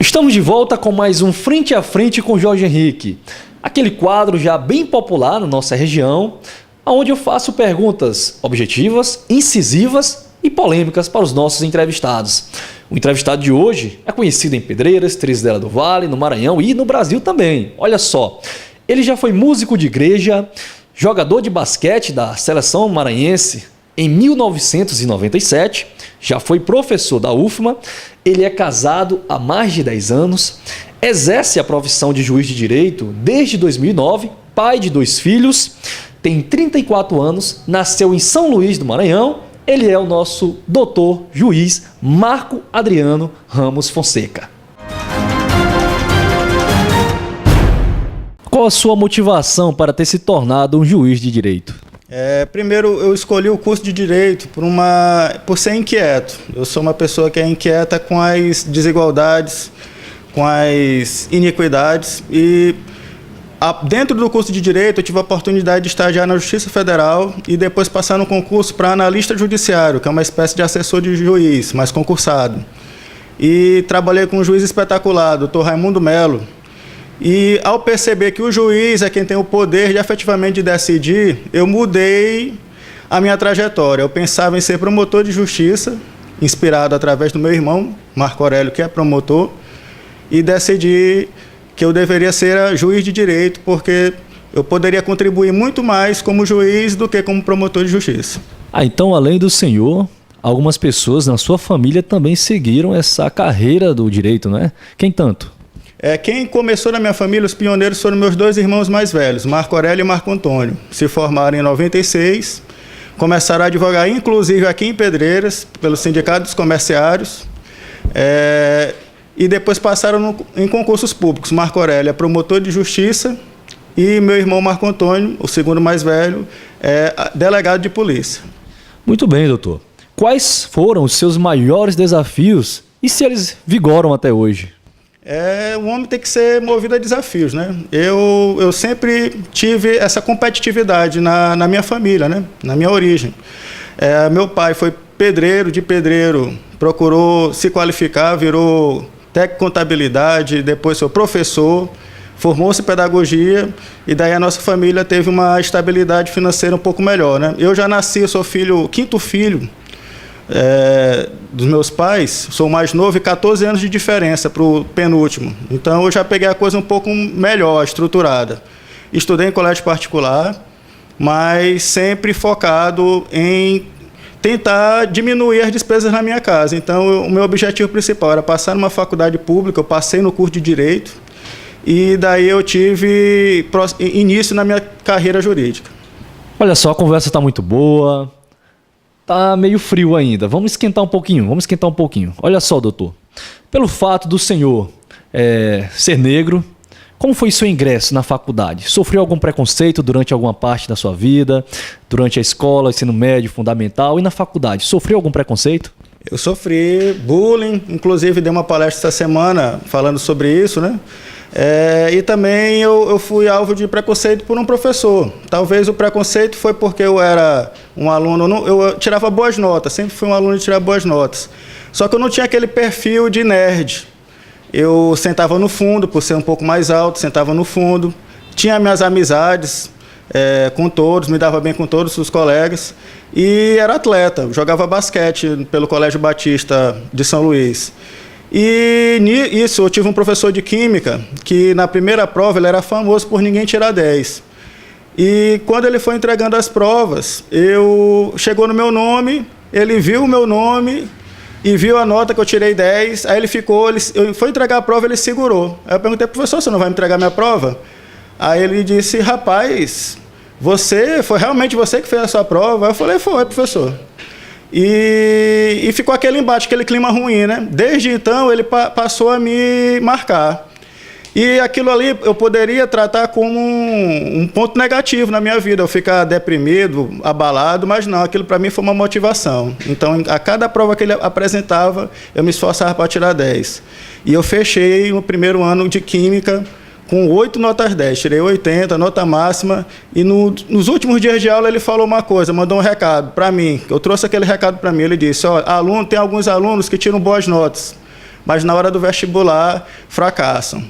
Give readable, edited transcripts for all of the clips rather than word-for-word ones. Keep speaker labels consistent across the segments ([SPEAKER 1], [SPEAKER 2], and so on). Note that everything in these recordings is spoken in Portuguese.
[SPEAKER 1] Estamos de volta com mais um Frente a Frente com Jorge Henrique, aquele quadro já bem popular na nossa região, onde eu faço perguntas objetivas, incisivas e polêmicas para os nossos entrevistados. O entrevistado de hoje é conhecido em Pedreiras, Trindade do Vale, no Maranhão e no Brasil também. Olha só, ele já foi músico de igreja, jogador de basquete da seleção maranhense em 1997, já foi professor da UFMA, ele é casado há mais de 10 anos, exerce a profissão de juiz de direito desde 2009, pai de 2 filhos, tem 34 anos, nasceu em São Luís do Maranhão, ele é o nosso doutor juiz Marco Adriano Ramos Fonseca. Qual a sua motivação para ter se tornado um juiz de direito?
[SPEAKER 2] Primeiro, eu escolhi o curso de Direito por ser inquieto. Eu sou uma pessoa que é inquieta com as desigualdades, com as iniquidades. E dentro do curso de Direito, eu tive a oportunidade de estagiar na Justiça Federal e depois passar no concurso para analista judiciário, que é uma espécie de assessor de juiz, mas concursado. E trabalhei com um juiz espetacular, doutor Raimundo Melo. E ao perceber que o juiz é quem tem o poder de efetivamente decidir, eu mudei a minha trajetória. Eu pensava em ser promotor de justiça, inspirado através do meu irmão, Marco Aurélio, que é promotor, e decidi que eu deveria ser juiz de direito, porque eu poderia contribuir muito mais como juiz do que como promotor de justiça.
[SPEAKER 1] Então, além do senhor, algumas pessoas na sua família também seguiram essa carreira do direito, não é? Quem tanto?
[SPEAKER 2] Quem começou na minha família, os pioneiros foram meus 2 irmãos mais velhos, Marco Aurélio e Marco Antônio. Se formaram em 96, começaram a advogar, inclusive aqui em Pedreiras, pelo Sindicato dos Comerciários, e depois passaram em concursos públicos. Marco Aurélio é promotor de justiça e meu irmão Marco Antônio, o segundo mais velho, é delegado de polícia.
[SPEAKER 1] Muito bem, doutor. Quais foram os seus maiores desafios e se eles vigoram até hoje?
[SPEAKER 2] O homem tem que ser movido a desafios, né? Eu sempre tive essa competitividade na minha família, né? Na minha origem. Meu pai foi pedreiro, de pedreiro, procurou se qualificar, virou técnico de contabilidade, depois foi professor, formou-se em pedagogia e daí a nossa família teve uma estabilidade financeira um pouco melhor, né? Eu já nasci, eu sou quinto filho dos meus pais, sou o mais novo e 14 anos de diferença para o penúltimo. Então eu já peguei a coisa um pouco melhor, estruturada. Estudei em colégio particular, mas sempre focado em tentar diminuir as despesas na minha casa. Então o meu objetivo principal era passar numa faculdade pública, eu passei no curso de Direito e daí eu tive início na minha carreira jurídica.
[SPEAKER 1] Olha só, a conversa está muito boa. Tá meio frio ainda. Vamos esquentar um pouquinho. Olha só, doutor. Pelo fato do senhor ser negro, como foi seu ingresso na faculdade? Sofreu algum preconceito durante alguma parte da sua vida? Durante a escola, ensino médio, fundamental e na faculdade? Sofreu algum preconceito?
[SPEAKER 2] Eu sofri bullying, inclusive dei uma palestra essa semana falando sobre isso, né? E também eu fui alvo de preconceito por um professor. Talvez o preconceito foi porque eu era um aluno, eu tirava boas notas, sempre fui um aluno de tirar boas notas. Só que eu não tinha aquele perfil de nerd. Eu sentava no fundo, por ser um pouco mais alto, sentava no fundo. Tinha minhas amizades com todos, me dava bem com todos os colegas. E era atleta, jogava basquete pelo Colégio Batista de São Luís. E nisso eu tive um professor de química que na primeira prova ele era famoso por ninguém tirar 10. E quando ele foi entregando as provas, chegou no meu nome, ele viu o meu nome e viu a nota que eu tirei 10, aí eu fui entregar a prova, ele segurou. Aí eu perguntei, professor, você não vai me entregar minha prova? Aí ele disse, rapaz, foi realmente você que fez a sua prova? Eu falei, foi, professor. E ficou aquele embate, aquele clima ruim, né? Desde então, ele passou a me marcar. E aquilo ali eu poderia tratar como um ponto negativo na minha vida, eu ficar deprimido, abalado, mas não, aquilo para mim foi uma motivação. Então, a cada prova que ele apresentava, eu me esforçava para tirar 10. E eu fechei no primeiro ano de Química com 8 notas 10, tirei 80, nota máxima, e nos últimos dias de aula ele falou uma coisa, mandou um recado para mim, eu trouxe aquele recado para mim, ele disse, tem alguns alunos que tiram boas notas, mas na hora do vestibular fracassam.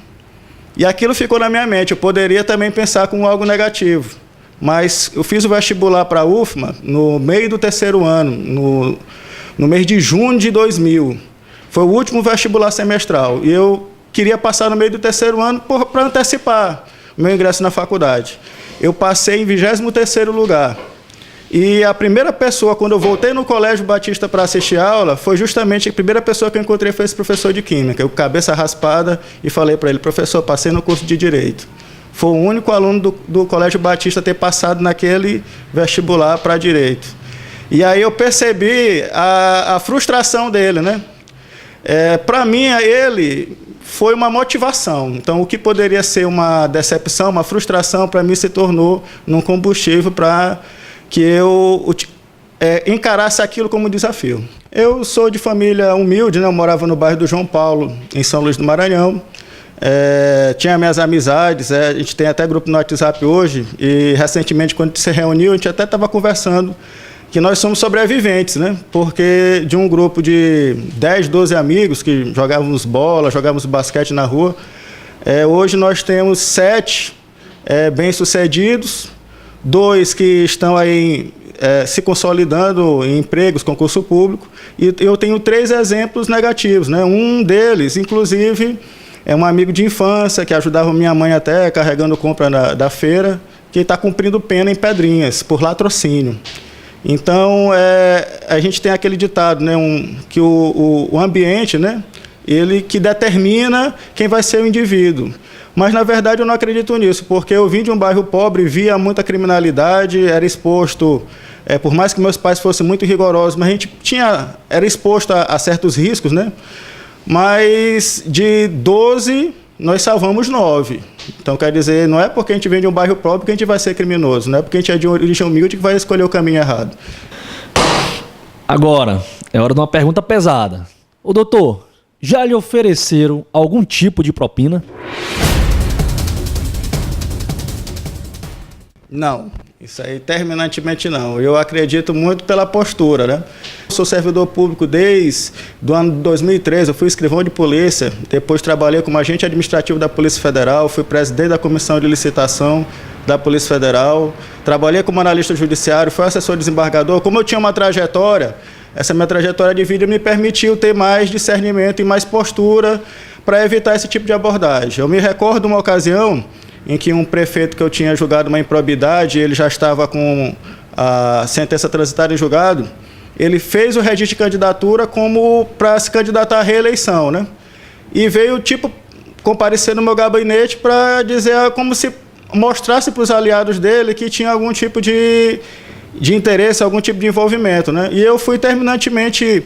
[SPEAKER 2] E aquilo ficou na minha mente. Eu poderia também pensar com algo negativo, mas eu fiz o vestibular para a UFMA no meio do terceiro ano, no mês de junho de 2000. Foi o último vestibular semestral e eu queria passar no meio do terceiro ano para antecipar o meu ingresso na faculdade. Eu passei em 23º lugar. E a primeira pessoa, quando eu voltei no Colégio Batista para assistir a aula, foi justamente a primeira pessoa que eu encontrei foi esse professor de Química. Eu, cabeça raspada, e falei para ele: professor, passei no curso de Direito. Foi o único aluno do Colégio Batista a ter passado naquele vestibular para Direito. E aí eu percebi a frustração dele, né? Para mim, ele foi uma motivação. Então, o que poderia ser uma decepção, uma frustração, para mim se tornou um combustível para que eu encarasse aquilo como desafio. Eu sou de família humilde, né? Eu morava no bairro do João Paulo, em São Luís do Maranhão. Tinha minhas amizades, a gente tem até grupo no WhatsApp hoje, e recentemente, quando a gente se reuniu, a gente até estava conversando que nós somos sobreviventes, né? Porque de um grupo de 10, 12 amigos que jogávamos bola, jogávamos basquete na rua, hoje nós temos 7 bem-sucedidos, 2 que estão aí se consolidando em empregos, concurso público, e eu tenho 3 exemplos negativos, né? Um deles, inclusive, é um amigo de infância que ajudava minha mãe até carregando compra da feira, que está cumprindo pena em Pedrinhas por latrocínio. Então, a gente tem aquele ditado, né, que o ambiente, né, ele que determina quem vai ser o indivíduo. Mas, na verdade, eu não acredito nisso, porque eu vim de um bairro pobre, via muita criminalidade, era exposto, por mais que meus pais fossem muito rigorosos, mas a gente era exposto a certos riscos, né? Mas de 12, nós salvamos 9. Então, quer dizer, não é porque a gente vem de um bairro pobre que a gente vai ser criminoso, não é porque a gente é de origem humilde que vai escolher o caminho errado.
[SPEAKER 1] Agora, é hora de uma pergunta pesada. Ô doutor, já lhe ofereceram algum tipo de propina?
[SPEAKER 2] Não, isso aí terminantemente não. Eu acredito muito pela postura, né? Eu sou servidor público desde o ano de 2013, eu fui escrivão de polícia, depois trabalhei como agente administrativo da Polícia Federal, fui presidente da Comissão de Licitação da Polícia Federal, trabalhei como analista judiciário, fui assessor desembargador. Como eu tinha uma trajetória, essa minha trajetória de vida me permitiu ter mais discernimento e mais postura para evitar esse tipo de abordagem. Eu me recordo de uma ocasião em que um prefeito que eu tinha julgado uma improbidade, ele já estava com a sentença transitada em julgado, ele fez o registro de candidatura como para se candidatar à reeleição, né? E veio, comparecer no meu gabinete para dizer, como se mostrasse para os aliados dele que tinha algum tipo de interesse, algum tipo de envolvimento, né? E eu fui terminantemente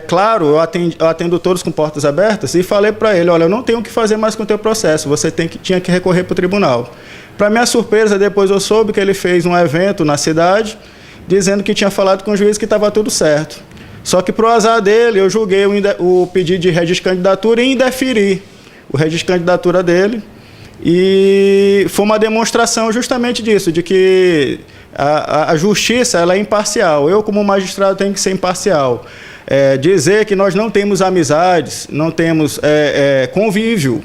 [SPEAKER 2] claro, eu atendo todos com portas abertas, e falei para ele: olha, eu não tenho o que fazer mais com o teu processo, você tinha que recorrer para o tribunal. Para minha surpresa, depois eu soube que ele fez um evento na cidade, dizendo que tinha falado com o juiz que estava tudo certo. Só que, para o azar dele, eu julguei o pedido de registro de candidatura e indeferi o registro de candidatura dele, e foi uma demonstração justamente disso, de que a justiça ela é imparcial. Eu, como magistrado, tenho que ser imparcial. Dizer que nós não temos amizades, não temos convívio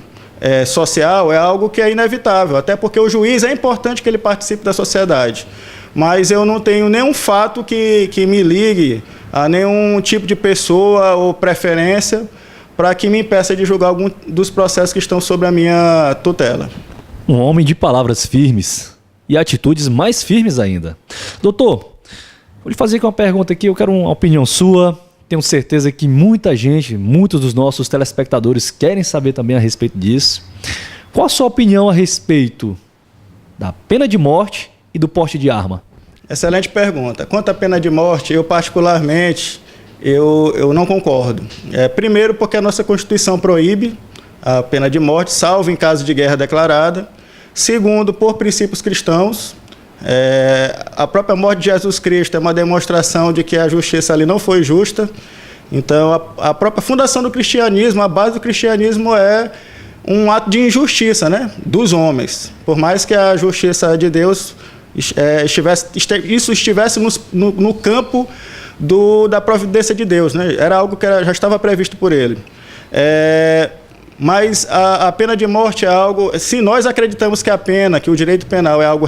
[SPEAKER 2] social é algo que é inevitável, até porque o juiz é importante que ele participe da sociedade. Mas eu não tenho nenhum fato que me ligue a nenhum tipo de pessoa ou preferência para que me impeça de julgar algum dos processos que estão sob a minha tutela.
[SPEAKER 1] Um homem de palavras firmes e atitudes mais firmes ainda. Doutor, vou lhe fazer aqui uma pergunta aqui, eu quero uma opinião sua. Tenho certeza que muita gente, muitos dos nossos telespectadores querem saber também a respeito disso. Qual a sua opinião a respeito da pena de morte e do porte de arma?
[SPEAKER 2] Excelente pergunta. Quanto à pena de morte, eu particularmente, eu não concordo. Primeiro, porque a nossa Constituição proíbe a pena de morte, salvo em caso de guerra declarada. Segundo, por princípios cristãos. A própria morte de Jesus Cristo é uma demonstração de que a justiça ali não foi justa. Então, a própria fundação do cristianismo, a base do cristianismo é um ato de injustiça, né, dos homens. Por mais que a justiça de Deus estivesse no campo da providência de Deus, né, era algo que já estava previsto por ele. Mas a pena de morte é algo... Se nós acreditamos que que o direito penal é algo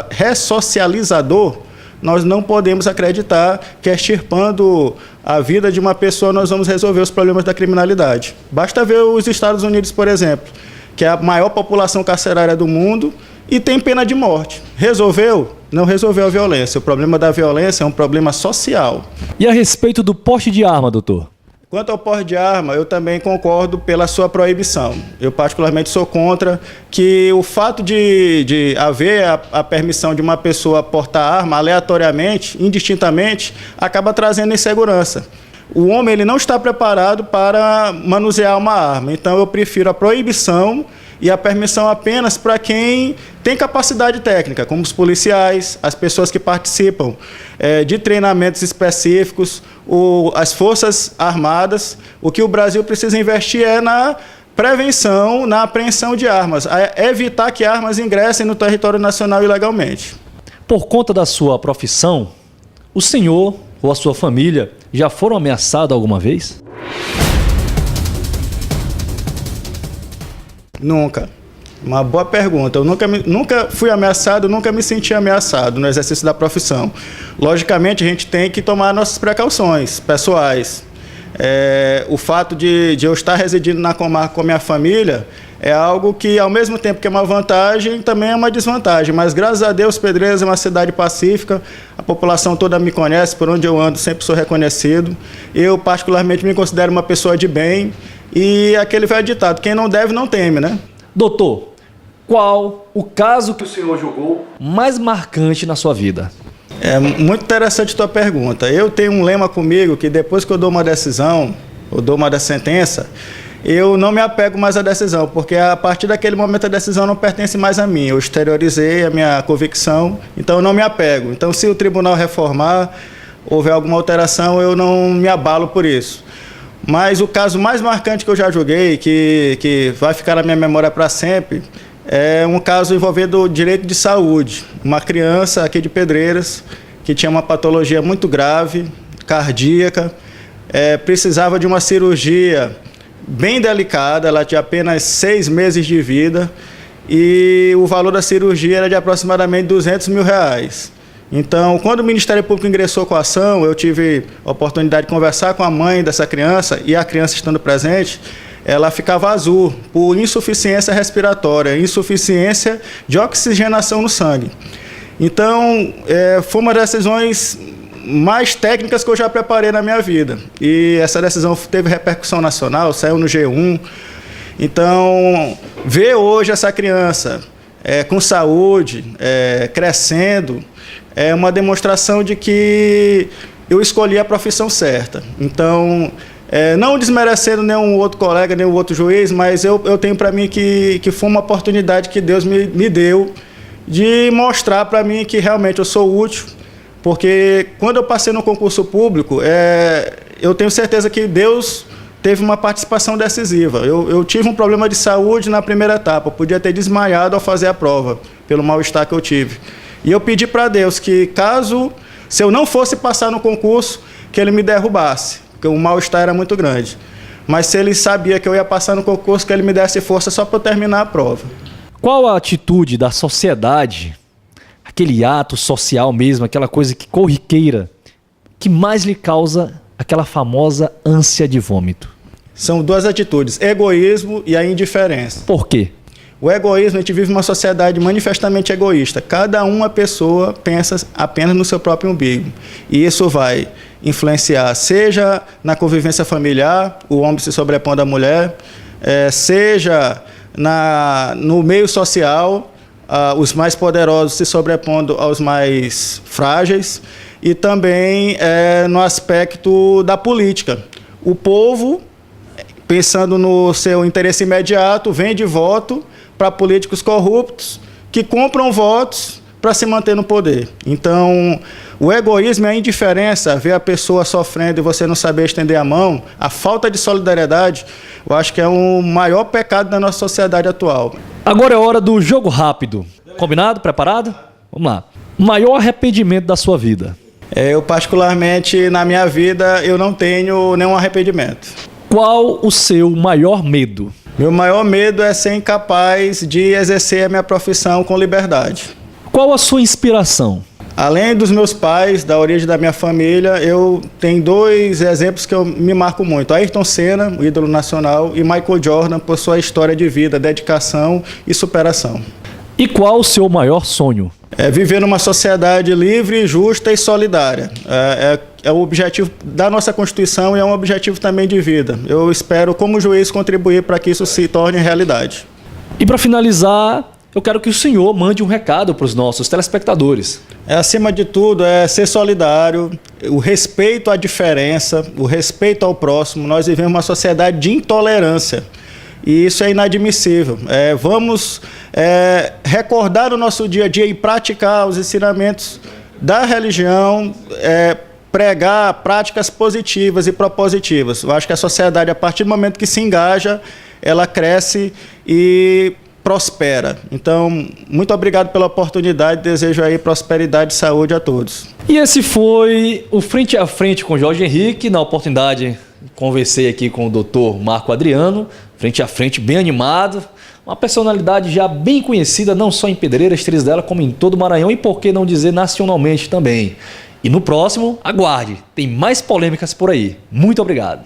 [SPEAKER 2] ressocializador, nós não podemos acreditar que extirpando a vida de uma pessoa nós vamos resolver os problemas da criminalidade. Basta ver os Estados Unidos, por exemplo, que é a maior população carcerária do mundo e tem pena de morte. Resolveu? Não resolveu a violência. O problema da violência é um problema social.
[SPEAKER 1] E a respeito do porte de arma, doutor?
[SPEAKER 2] Quanto ao porte de arma, eu também concordo pela sua proibição. Eu particularmente sou contra que o fato de haver a permissão de uma pessoa portar arma aleatoriamente, indistintamente, acaba trazendo insegurança. O homem ele não está preparado para manusear uma arma, então eu prefiro a proibição e a permissão apenas para quem tem capacidade técnica, como os policiais, as pessoas que participam de treinamentos específicos, as forças armadas. O que o Brasil precisa investir é na prevenção, na apreensão de armas, evitar que armas ingressem no território nacional ilegalmente.
[SPEAKER 1] Por conta da sua profissão, o senhor ou a sua família já foram ameaçados alguma vez?
[SPEAKER 2] Nunca. Uma boa pergunta. Eu nunca fui ameaçado, nunca me senti ameaçado no exercício da profissão. Logicamente, a gente tem que tomar nossas precauções pessoais. O fato de eu estar residindo na comarca com a minha família é algo que, ao mesmo tempo que é uma vantagem, também é uma desvantagem. Mas, graças a Deus, Pedreiras é uma cidade pacífica, a população toda me conhece, por onde eu ando sempre sou reconhecido. Eu, particularmente, me considero uma pessoa de bem. E aquele velho ditado, quem não deve não teme, né?
[SPEAKER 1] Doutor, qual o caso que o senhor julgou mais marcante na sua vida?
[SPEAKER 2] É muito interessante a tua pergunta. Eu tenho um lema comigo que depois que eu dou uma decisão, ou dou uma sentença, eu não me apego mais à decisão, porque a partir daquele momento a decisão não pertence mais a mim. Eu exteriorizei a minha convicção, então eu não me apego. Então, se o tribunal reformar, houver alguma alteração, eu não me abalo por isso. Mas o caso mais marcante que eu já julguei, que vai ficar na minha memória para sempre, é um caso envolvendo o direito de saúde. Uma criança aqui de Pedreiras, que tinha uma patologia muito grave, cardíaca, precisava de uma cirurgia bem delicada, ela tinha apenas 6 meses de vida, e o valor da cirurgia era de aproximadamente R$200 mil. Então, quando o Ministério Público ingressou com a ação, eu tive a oportunidade de conversar com a mãe dessa criança, e a criança estando presente, ela ficava azul por insuficiência respiratória, insuficiência de oxigenação no sangue. Então, foi uma das decisões mais técnicas que eu já preparei na minha vida. E essa decisão teve repercussão nacional, saiu no G1. Então, ver hoje essa criança com saúde, crescendo, é uma demonstração de que eu escolhi a profissão certa. Então, não desmerecendo nenhum outro colega, nenhum outro juiz, mas eu tenho para mim que foi uma oportunidade que Deus me deu de mostrar para mim que realmente eu sou útil, porque quando eu passei no concurso público, eu tenho certeza que Deus teve uma participação decisiva. Eu tive um problema de saúde na primeira etapa, eu podia ter desmaiado ao fazer a prova, pelo mal-estar que eu tive. E eu pedi para Deus que, se eu não fosse passar no concurso, que Ele me derrubasse, porque o mal-estar era muito grande. Mas se Ele sabia que eu ia passar no concurso, que Ele me desse força só para eu terminar a prova.
[SPEAKER 1] Qual a atitude da sociedade, aquele ato social mesmo, aquela coisa que corriqueira, que mais lhe causa aquela famosa ânsia de vômito?
[SPEAKER 2] São duas atitudes, egoísmo e a indiferença.
[SPEAKER 1] Por quê?
[SPEAKER 2] O egoísmo, a gente vive uma sociedade manifestamente egoísta. Cada uma pessoa pensa apenas no seu próprio umbigo. E isso vai influenciar, seja na convivência familiar, o homem se sobrepondo à mulher, seja no meio social, os mais poderosos se sobrepondo aos mais frágeis, e também no aspecto da política. O povo, pensando no seu interesse imediato, vende voto para políticos corruptos que compram votos para se manter no poder. Então, o egoísmo e a indiferença, ver a pessoa sofrendo e você não saber estender a mão, a falta de solidariedade, eu acho que é o maior pecado da nossa sociedade atual.
[SPEAKER 1] Agora é hora do jogo rápido. Combinado? Preparado? Vamos lá. Maior arrependimento da sua vida?
[SPEAKER 2] Eu, particularmente, na minha vida, eu não tenho nenhum arrependimento.
[SPEAKER 1] Qual o seu maior medo?
[SPEAKER 2] Meu maior medo é ser incapaz de exercer a minha profissão com liberdade.
[SPEAKER 1] Qual a sua inspiração?
[SPEAKER 2] Além dos meus pais, da origem da minha família, eu tenho 2 exemplos que eu me marco muito. Ayrton Senna, o ídolo nacional, e Michael Jordan, por sua história de vida, dedicação e superação.
[SPEAKER 1] E qual o seu maior sonho?
[SPEAKER 2] É viver numa sociedade livre, justa e solidária. É o objetivo da nossa Constituição e é um objetivo também de vida. Eu espero, como juiz, contribuir para que isso se torne realidade.
[SPEAKER 1] E para finalizar, eu quero que o senhor mande um recado para os nossos telespectadores.
[SPEAKER 2] Acima de tudo, é ser solidário, o respeito à diferença, o respeito ao próximo. Nós vivemos uma sociedade de intolerância e isso é inadmissível. Vamos recordar o nosso dia a dia e praticar os ensinamentos da religião, pregar práticas positivas e propositivas. Eu acho que a sociedade, a partir do momento que se engaja, ela cresce e prospera. Então, muito obrigado pela oportunidade, desejo aí prosperidade e saúde a todos.
[SPEAKER 1] E esse foi o Frente a Frente com Jorge Henrique. Na oportunidade, conversei aqui com o Dr. Marco Adriano, frente a frente, bem animado, uma personalidade já bem conhecida, não só em Pedreiras, Três dela, como em todo o Maranhão e, por que não dizer, nacionalmente também. E no próximo, aguarde, tem mais polêmicas por aí. Muito obrigado.